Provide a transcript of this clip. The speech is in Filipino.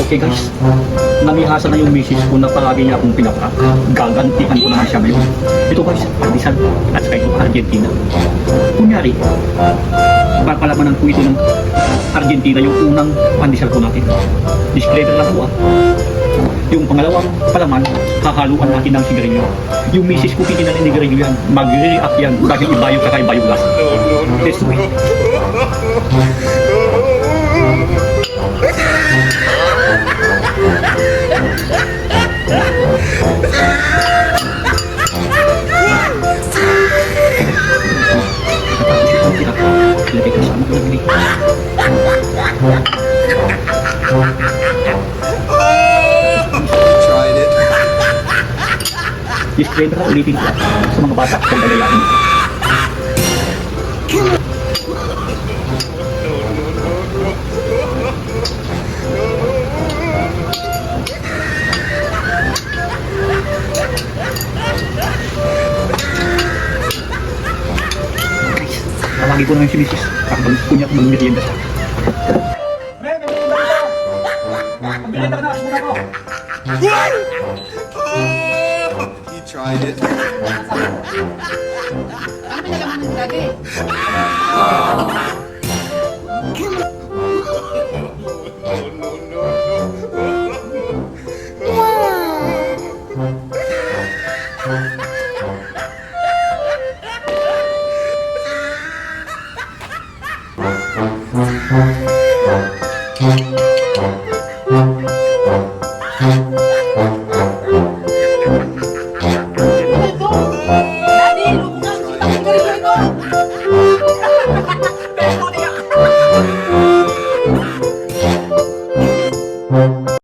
Eh guys, namihasa na yung misis ko na palagi niya akong pinapa. Gagantihan ko naman siya ngayon. Ito guys, Pandesal at saka ito Argentina. Kunyari, papalamanan ko ito ng Argentina yung unang Pandesal ko natin. Disclaimer lang po ah. Yung pangalawang palaman, hahaluan natin ng sigarilyo. Yung misis ko titinan ng sigarilyo yan, mag-react yan dahil ibayo ka kay bayo gas. Let's do it. Lagay ka sa anak ng gini. Tried it. Disclaimer na ulitin ko sa mga bata kung gagayahin. Tawagin ko naman si Mrs. Takbang kunya at mag-merienda siya. He tried it. Ano talaga man naglagay?